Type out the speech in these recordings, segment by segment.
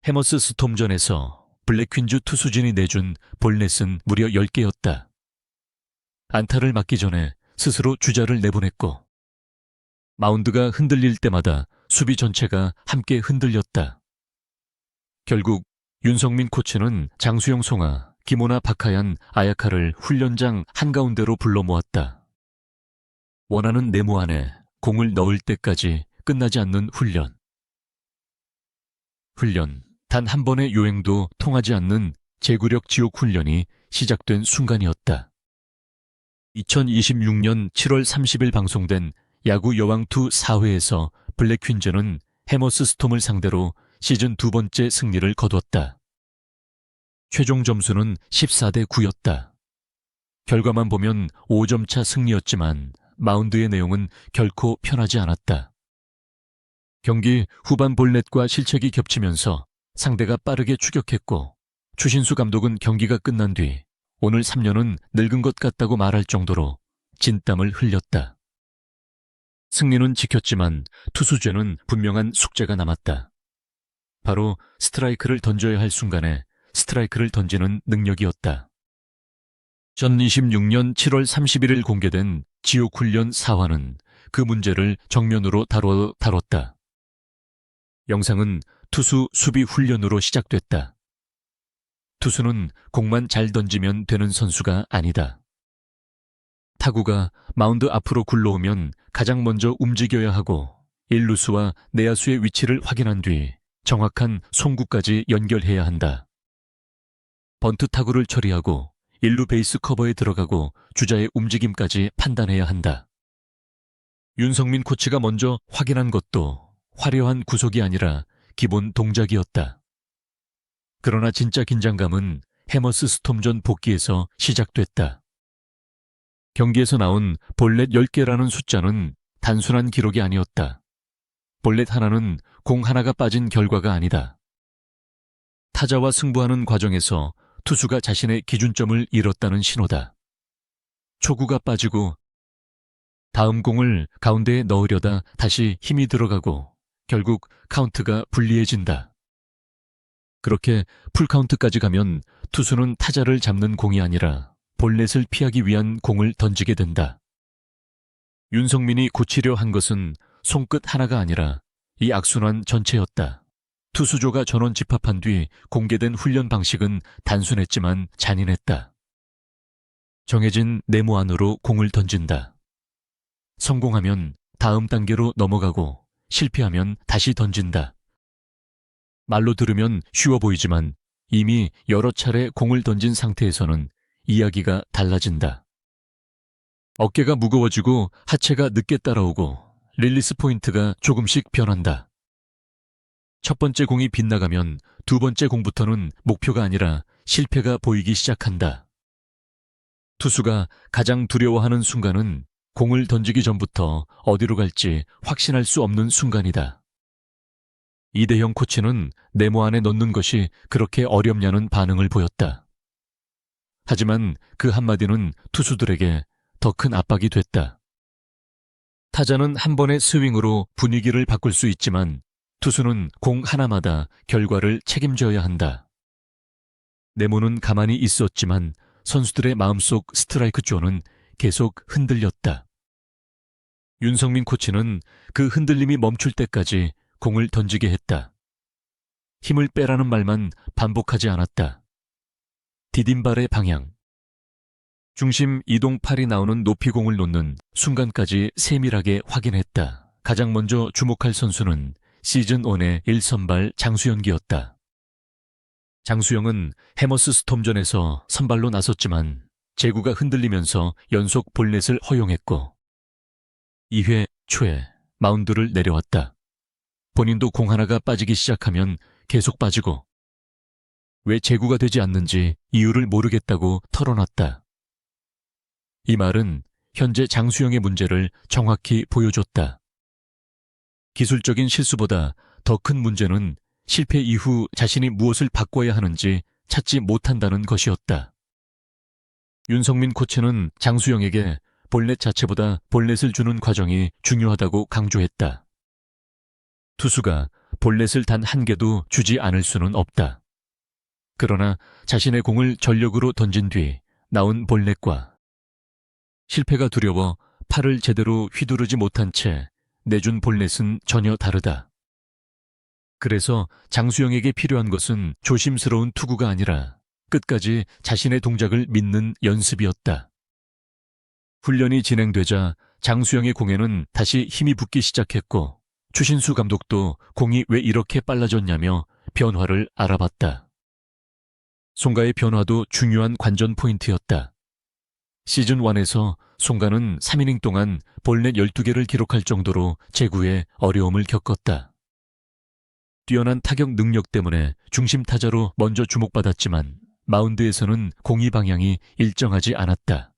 해머스 스톰전에서 블랙퀸즈 투수진이 내준 볼넷은 무려 10개였다. 안타를 맞기 전에 스스로 주자를 내보냈고 마운드가 흔들릴 때마다 수비 전체가 함께 흔들렸다. 결국 윤성민 코치는 장수영 송아, 김호나 박하얀, 아야카를 훈련장 한가운데로 불러 모았다. 원하는 네모 안에 공을 넣을 때까지 끝나지 않는 훈련. 단 한 번의 요행도 통하지 않는 제구력 지옥 훈련이 시작된 순간이었다. 2026년 7월 30일 방송된 야구 여왕2 4회에서 블랙퀸즈는 해머스 스톰을 상대로 시즌 두 번째 승리를 거뒀다. 최종 점수는 14대 9였다. 결과만 보면 5점 차 승리였지만 마운드의 내용은 결코 편하지 않았다. 경기 후반 볼넷과 실책이 겹치면서 상대가 빠르게 추격했고 추신수 감독은 경기가 끝난 뒤 오늘 3년은 늙은 것 같다고 말할 정도로 진땀을 흘렸다. 승리는 지켰지만 투수진은 분명한 숙제가 남았다. 바로 스트라이크를 던져야 할 순간에 스트라이크를 던지는 능력이었다. 2026년 7월 31일 공개된 지옥훈련 4화는 그 문제를 정면으로 다뤘다. 영상은 투수 수비 훈련으로 시작됐다. 투수는 공만 잘 던지면 되는 선수가 아니다. 타구가 마운드 앞으로 굴러오면 가장 먼저 움직여야 하고 1루수와 내야수의 위치를 확인한 뒤 정확한 송구까지 연결해야 한다. 번트 타구를 처리하고 1루 베이스 커버에 들어가고 주자의 움직임까지 판단해야 한다. 윤성민 코치가 먼저 확인한 것도 화려한 구속이 아니라 기본 동작이었다. 그러나 진짜 긴장감은 해머스 스톰전 복귀에서 시작됐다. 경기에서 나온 볼넷 10개라는 숫자는 단순한 기록이 아니었다. 볼넷 하나는 공 하나가 빠진 결과가 아니다. 타자와 승부하는 과정에서 투수가 자신의 기준점을 잃었다는 신호다. 초구가 빠지고 다음 공을 가운데에 넣으려다 다시 힘이 들어가고 결국 카운트가 불리해진다. 그렇게 풀카운트까지 가면 투수는 타자를 잡는 공이 아니라 볼넷을 피하기 위한 공을 던지게 된다. 윤성민이 고치려 한 것은 손끝 하나가 아니라 이 악순환 전체였다. 투수조가 전원 집합한 뒤 공개된 훈련 방식은 단순했지만 잔인했다. 정해진 네모 안으로 공을 던진다. 성공하면 다음 단계로 넘어가고 실패하면 다시 던진다. 말로 들으면 쉬워 보이지만 이미 여러 차례 공을 던진 상태에서는 이야기가 달라진다. 어깨가 무거워지고 하체가 늦게 따라오고 릴리스 포인트가 조금씩 변한다. 첫 번째 공이 빗나가면 두 번째 공부터는 목표가 아니라 실패가 보이기 시작한다. 투수가 가장 두려워하는 순간은 공을 던지기 전부터 어디로 갈지 확신할 수 없는 순간이다. 이대형 코치는 네모 안에 넣는 것이 그렇게 어렵냐는 반응을 보였다. 하지만 그 한마디는 투수들에게 더 큰 압박이 됐다. 타자는 한 번의 스윙으로 분위기를 바꿀 수 있지만 투수는 공 하나마다 결과를 책임져야 한다. 네모는 가만히 있었지만 선수들의 마음속 스트라이크 존은 계속 흔들렸다. 윤성민 코치는 그 흔들림이 멈출 때까지 공을 던지게 했다. 힘을 빼라는 말만 반복하지 않았다. 디딤발의 방향, 중심 이동팔이 나오는 높이 공을 놓는 순간까지 세밀하게 확인했다. 가장 먼저 주목할 선수는 시즌 1의 1선발 장수영이었다. 장수영은 해머스 스톰전에서 선발로 나섰지만 제구가 흔들리면서 연속 볼넷을 허용했고 2회 초에 마운드를 내려왔다. 본인도 공 하나가 빠지기 시작하면 계속 빠지고 왜 제구가 되지 않는지 이유를 모르겠다고 털어놨다. 이 말은 현재 장수영의 문제를 정확히 보여줬다. 기술적인 실수보다 더 큰 문제는 실패 이후 자신이 무엇을 바꿔야 하는지 찾지 못한다는 것이었다. 윤성민 코치는 장수영에게 볼넷 자체보다 볼넷을 주는 과정이 중요하다고 강조했다. 투수가 볼넷을 단 한 개도 주지 않을 수는 없다. 그러나 자신의 공을 전력으로 던진 뒤 나온 볼넷과 실패가 두려워 팔을 제대로 휘두르지 못한 채 내준 볼넷은 전혀 다르다. 그래서 장수영에게 필요한 것은 조심스러운 투구가 아니라 끝까지 자신의 동작을 믿는 연습이었다. 훈련이 진행되자 장수영의 공에는 다시 힘이 붙기 시작했고 추신수 감독도 공이 왜 이렇게 빨라졌냐며 변화를 알아봤다. 송가의 변화도 중요한 관전 포인트였다. 시즌 1에서 송가는 3이닝 동안 볼넷 12개를 기록할 정도로 제구에 어려움을 겪었다. 뛰어난 타격 능력 때문에 중심 타자로 먼저 주목받았지만 마운드에서는 공이 방향이 일정하지 않았다.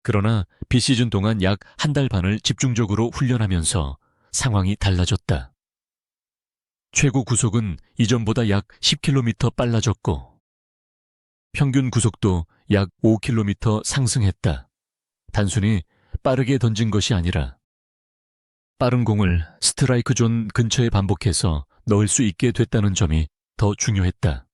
그러나 비시즌 동안 약 한 달 반을 집중적으로 훈련하면서 상황이 달라졌다. 최고 구속은 이전보다 약 10km 빨라졌고 평균 구속도 약 5km 상승했다. 단순히 빠르게 던진 것이 아니라 빠른 공을 스트라이크 존 근처에 반복해서 넣을 수 있게 됐다는 점이 더 중요했다.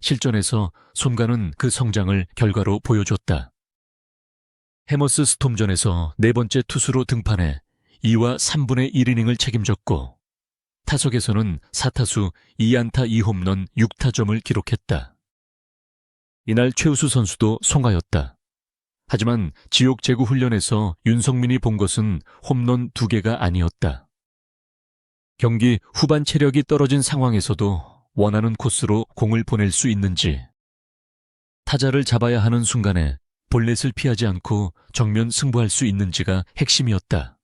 실전에서 손가는 그 성장을 결과로 보여줬다. 해머스 스톰전에서 네 번째 투수로 등판해 2와 3분의 1이닝을 책임졌고 타석에서는 4타수 2안타 2홈런 6타점을 기록했다. 이날 최우수 선수도 송가였다. 하지만 지옥 제구 훈련에서 윤성민이 본 것은 홈런 2개가 아니었다. 경기 후반 체력이 떨어진 상황에서도 원하는 코스로 공을 보낼 수 있는지, 타자를 잡아야 하는 순간에 볼넷을 피하지 않고 정면 승부할 수 있는지가 핵심이었다.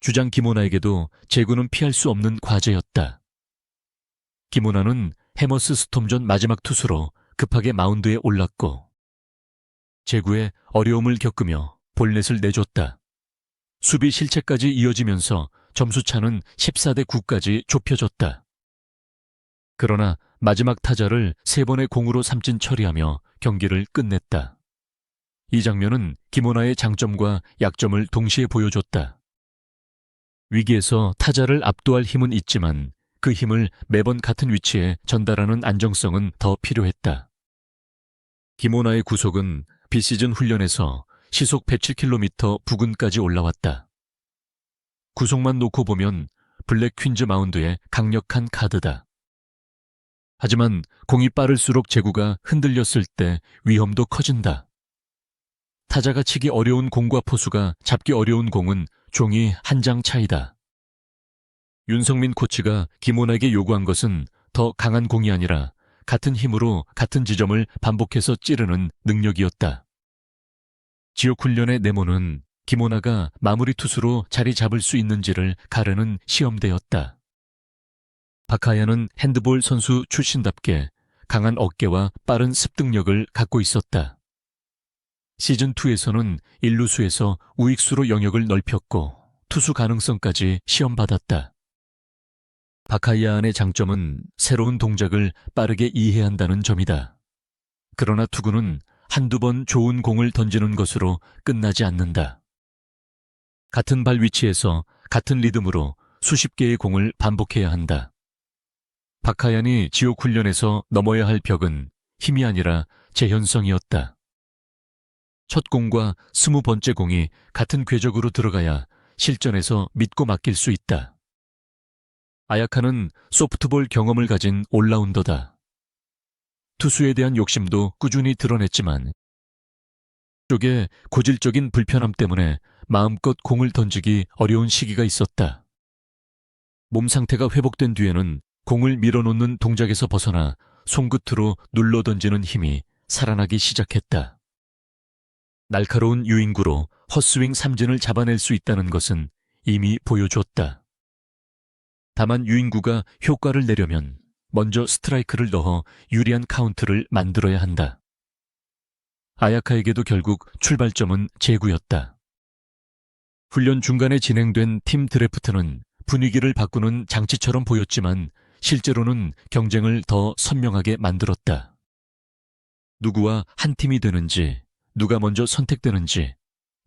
주장 김오나에게도 제구는 피할 수 없는 과제였다. 김오나는 해머스 스톰전 마지막 투수로 급하게 마운드에 올랐고 제구에 어려움을 겪으며 볼넷을 내줬다. 수비 실책까지 이어지면서 점수차는 14대 9까지 좁혀졌다. 그러나 마지막 타자를 3번의 공으로 삼진 처리하며 경기를 끝냈다. 이 장면은 김오나의 장점과 약점을 동시에 보여줬다. 위기에서 타자를 압도할 힘은 있지만 그 힘을 매번 같은 위치에 전달하는 안정성은 더 필요했다. 김오나의 구속은 비시즌 훈련에서 시속 107km 부근까지 올라왔다. 구속만 놓고 보면 블랙 퀸즈 마운드의 강력한 카드다. 하지만 공이 빠를수록 제구가 흔들렸을 때 위험도 커진다. 타자가 치기 어려운 공과 포수가 잡기 어려운 공은 종이 한 장 차이다. 윤성민 코치가 김오나에게 요구한 것은 더 강한 공이 아니라 같은 힘으로 같은 지점을 반복해서 찌르는 능력이었다. 지옥훈련의 네모는 김오나가 마무리 투수로 자리 잡을 수 있는지를 가르는 시험대였다. 박하야는 핸드볼 선수 출신답게 강한 어깨와 빠른 습득력을 갖고 있었다. 시즌2에서는 1루수에서 우익수로 영역을 넓혔고 투수 가능성까지 시험받았다. 박하야안의 장점은 새로운 동작을 빠르게 이해한다는 점이다. 그러나 투구는 한두 번 좋은 공을 던지는 것으로 끝나지 않는다. 같은 발 위치에서 같은 리듬으로 수십 개의 공을 반복해야 한다. 박하얀이 지옥훈련에서 넘어야 할 벽은 힘이 아니라 재현성이었다. 첫 공과 20번째 공이 같은 궤적으로 들어가야 실전에서 믿고 맡길 수 있다. 아야카는 소프트볼 경험을 가진 올라운더다. 투수에 대한 욕심도 꾸준히 드러냈지만 쪽에 고질적인 불편함 때문에 마음껏 공을 던지기 어려운 시기가 있었다. 몸 상태가 회복된 뒤에는 공을 밀어놓는 동작에서 벗어나 손끝으로 눌러 던지는 힘이 살아나기 시작했다. 날카로운 유인구로 헛스윙 삼진을 잡아낼 수 있다는 것은 이미 보여줬다. 다만 유인구가 효과를 내려면 먼저 스트라이크를 넣어 유리한 카운트를 만들어야 한다. 아야카에게도 결국 출발점은 제구였다. 훈련 중간에 진행된 팀 드래프트는 분위기를 바꾸는 장치처럼 보였지만 실제로는 경쟁을 더 선명하게 만들었다. 누구와 한 팀이 되는지, 누가 먼저 선택되는지,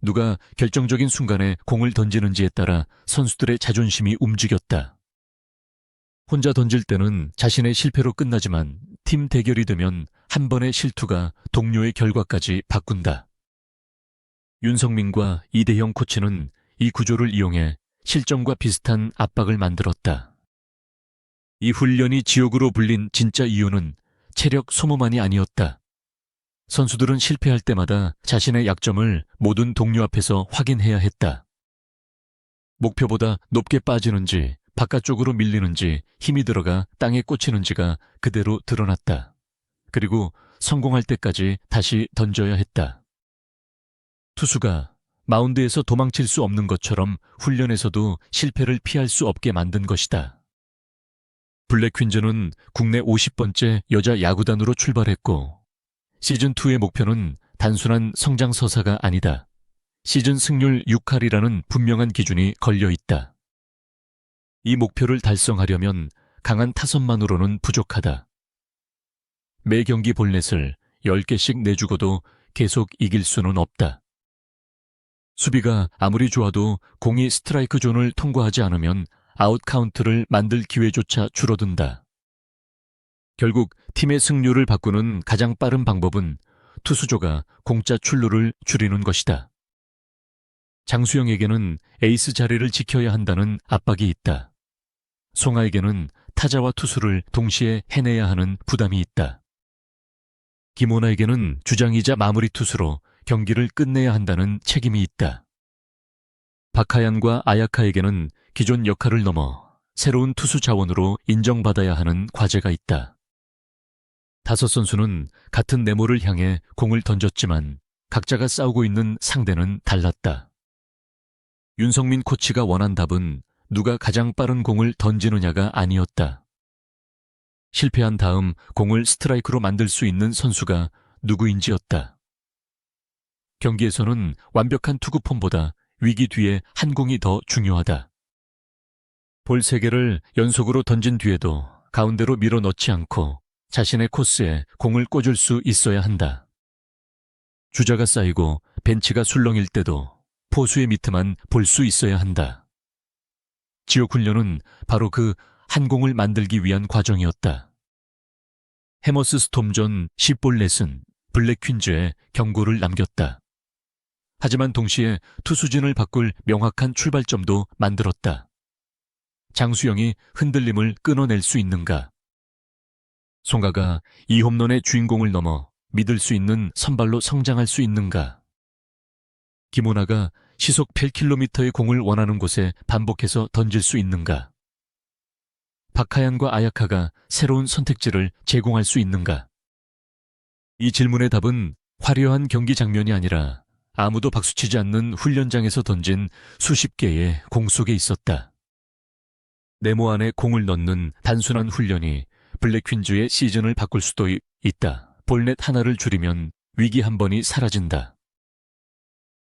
누가 결정적인 순간에 공을 던지는지에 따라 선수들의 자존심이 움직였다. 혼자 던질 때는 자신의 실패로 끝나지만 팀 대결이 되면 한 번의 실투가 동료의 결과까지 바꾼다. 윤성민과 이대형 코치는 이 구조를 이용해 실전과 비슷한 압박을 만들었다. 이 훈련이 지옥으로 불린 진짜 이유는 체력 소모만이 아니었다. 선수들은 실패할 때마다 자신의 약점을 모든 동료 앞에서 확인해야 했다. 목표보다 높게 빠지는지, 바깥쪽으로 밀리는지, 힘이 들어가 땅에 꽂히는지가 그대로 드러났다. 그리고 성공할 때까지 다시 던져야 했다. 투수가 마운드에서 도망칠 수 없는 것처럼 훈련에서도 실패를 피할 수 없게 만든 것이다. 블랙 퀸즈는 국내 50번째 여자 야구단으로 출발했고 시즌2의 목표는 단순한 성장서사가 아니다. 시즌 승률 6할이라는 분명한 기준이 걸려 있다. 이 목표를 달성하려면 강한 타선만으로는 부족하다. 매 경기 볼넷을 10개씩 내주고도 계속 이길 수는 없다. 수비가 아무리 좋아도 공이 스트라이크 존을 통과하지 않으면 아웃 카운트를 만들 기회조차 줄어든다. 결국 팀의 승률을 바꾸는 가장 빠른 방법은 투수조가 공짜 출루를 줄이는 것이다. 장수영에게는 에이스 자리를 지켜야 한다는 압박이 있다. 송하에게는 타자와 투수를 동시에 해내야 하는 부담이 있다. 김호나에게는 주장이자 마무리 투수로 경기를 끝내야 한다는 책임이 있다. 박하얀과 아야카에게는 기존 역할을 넘어 새로운 투수 자원으로 인정받아야 하는 과제가 있다. 다섯 선수는 같은 네모를 향해 공을 던졌지만 각자가 싸우고 있는 상대는 달랐다. 윤성민 코치가 원한 답은 누가 가장 빠른 공을 던지느냐가 아니었다. 실패한 다음 공을 스트라이크로 만들 수 있는 선수가 누구인지였다. 경기에서는 완벽한 투구폼보다 위기 뒤에 한 공이 더 중요하다. 볼 3개를 연속으로 던진 뒤에도 가운데로 밀어넣지 않고 자신의 코스에 공을 꽂을 수 있어야 한다. 주자가 쌓이고 벤치가 술렁일 때도 포수의 미트만 볼 수 있어야 한다. 지옥훈련은 바로 그 한 공을 만들기 위한 과정이었다. 해머스 스톰전 10볼 넷은 블랙 퀸즈에 경고를 남겼다. 하지만 동시에 투수진을 바꿀 명확한 출발점도 만들었다. 장수영이 흔들림을 끊어낼 수 있는가? 송가가 이 홈런의 주인공을 넘어 믿을 수 있는 선발로 성장할 수 있는가? 김호나가 시속 8km의 공을 원하는 곳에 반복해서 던질 수 있는가? 박하얀과 아야카가 새로운 선택지를 제공할 수 있는가? 이 질문의 답은 화려한 경기 장면이 아니라 아무도 박수치지 않는 훈련장에서 던진 수십 개의 공 속에 있었다. 네모 안에 공을 넣는 단순한 훈련이 블랙 퀸즈의 시즌을 바꿀 수도 있다. 볼넷 하나를 줄이면 위기 한 번이 사라진다.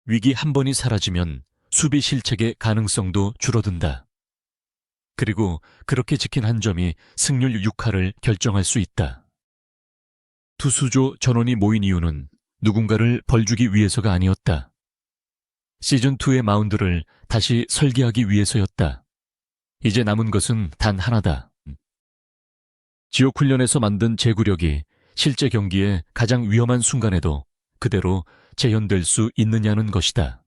위기 한 번이 사라지면 수비 실책의 가능성도 줄어든다. 그리고 그렇게 지킨 한 점이 승률 6할을 결정할 수 있다. 투수조 전원이 모인 이유는 누군가를 벌주기 위해서가 아니었다. 시즌2의 마운드를 다시 설계하기 위해서였다. 이제 남은 것은 단 하나다. 지옥훈련에서 만든 제구력이 실제 경기의 가장 위험한 순간에도 그대로 재현될 수 있느냐는 것이다.